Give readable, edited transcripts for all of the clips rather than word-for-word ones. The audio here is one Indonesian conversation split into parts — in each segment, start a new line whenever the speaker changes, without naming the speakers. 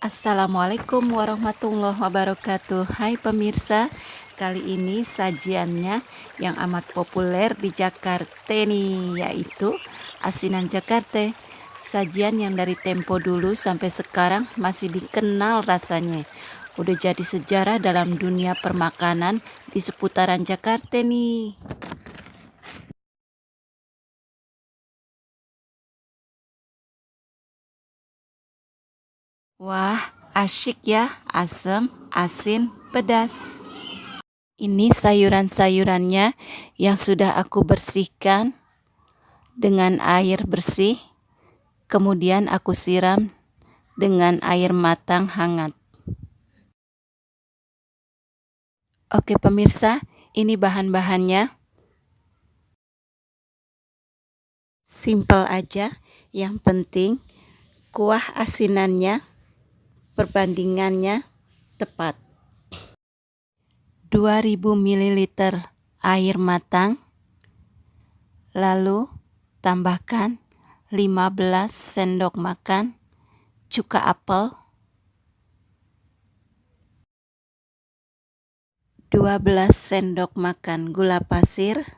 Assalamualaikum warahmatullahi wabarakatuh. Hai pemirsa, kali ini sajiannya yang amat populer di Jakarta nih, yaitu asinan Jakarta. Sajian yang dari tempo dulu sampai sekarang masih dikenal rasanya. Udah jadi sejarah dalam dunia permakanan di seputaran Jakarta nih. Wah, asyik ya, asam, asin, pedas. Ini sayuran-sayurannya yang sudah aku bersihkan dengan air bersih, kemudian aku siram dengan air matang hangat. Oke pemirsa, ini bahan-bahannya. Simple aja, yang penting kuah asinannya, perbandingannya tepat. 2000 ml air matang, lalu tambahkan 15 sendok makan cuka apel, 12 sendok makan gula pasir,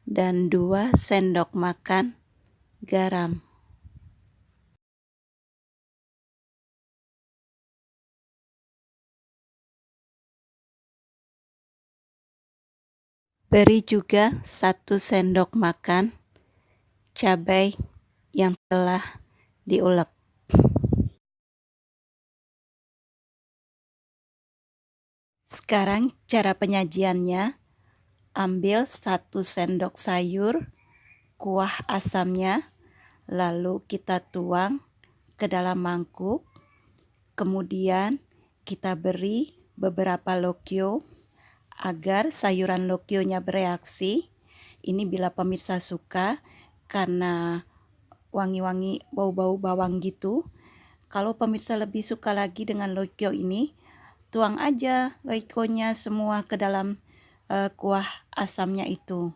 dan 2 sendok makan garam. Beri juga 1 sendok makan cabai yang telah diulek. Sekarang cara penyajiannya, ambil 1 sendok sayur, kuah asamnya, lalu kita tuang ke dalam mangkuk, kemudian kita beri beberapa lokyo agar sayuran lokyonya bereaksi. Ini bila pemirsa suka karena wangi-wangi bau-bau bawang gitu. Kalau pemirsa lebih suka lagi dengan lokyo ini, tuang aja lokyonya semua ke dalam kuah asamnya itu.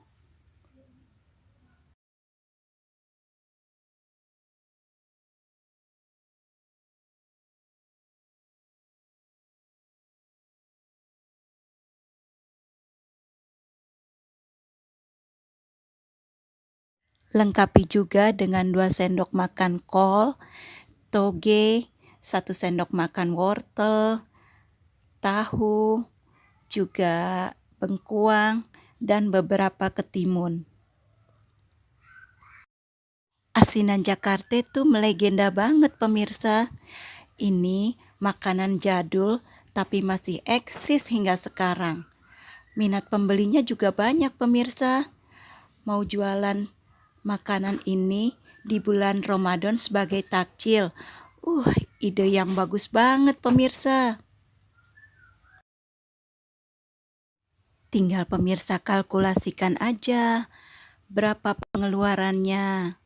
Lengkapi juga dengan 2 sendok makan kol, toge, 1 sendok makan wortel, tahu, juga bengkuang, dan beberapa ketimun. Asinan Jakarta itu melegenda banget pemirsa. Ini makanan jadul tapi masih eksis hingga sekarang. Minat pembelinya juga banyak pemirsa. Mau jualan makanan ini di bulan Ramadan sebagai takjil. Ide yang bagus banget pemirsa. Tinggal pemirsa kalkulasikan aja berapa pengeluarannya.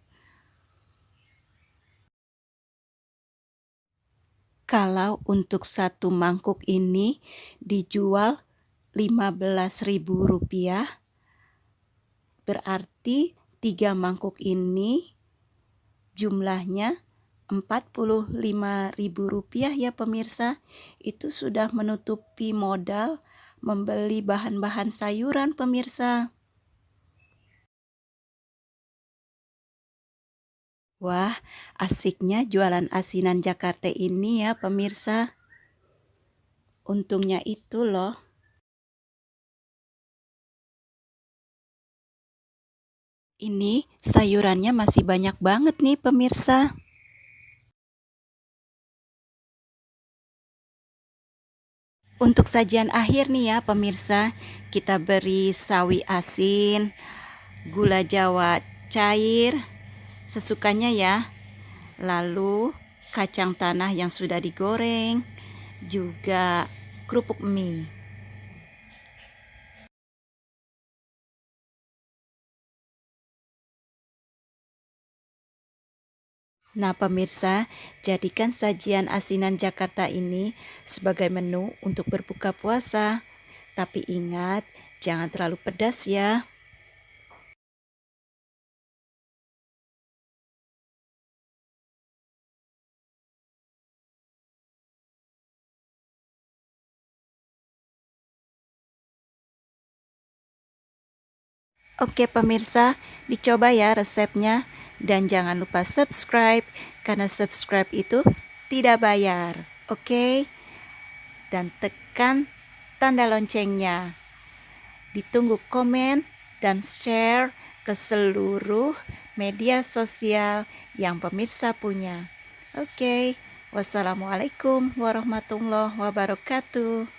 Kalau untuk 1 mangkuk ini dijual Rp15.000, berarti 3 mangkuk ini jumlahnya Rp45.000 ya pemirsa. Itu sudah menutupi modal membeli bahan-bahan sayuran pemirsa. Wah, asiknya jualan asinan Jakarta ini ya pemirsa. Untungnya itu loh. Ini sayurannya masih banyak banget nih pemirsa. Untuk sajian akhir nih ya pemirsa, kita beri sawi asin, gula jawa cair, sesukanya ya. Lalu kacang tanah yang sudah digoreng, juga kerupuk mie. Nah pemirsa, jadikan sajian asinan Jakarta ini sebagai menu untuk berbuka puasa. Tapi ingat, jangan terlalu pedas ya. Oke pemirsa, dicoba ya resepnya. Dan jangan lupa subscribe, karena subscribe itu tidak bayar. Oke? Dan tekan tanda loncengnya. Ditunggu komen dan share ke seluruh media sosial yang pemirsa punya. Oke, wassalamualaikum warahmatullahi wabarakatuh.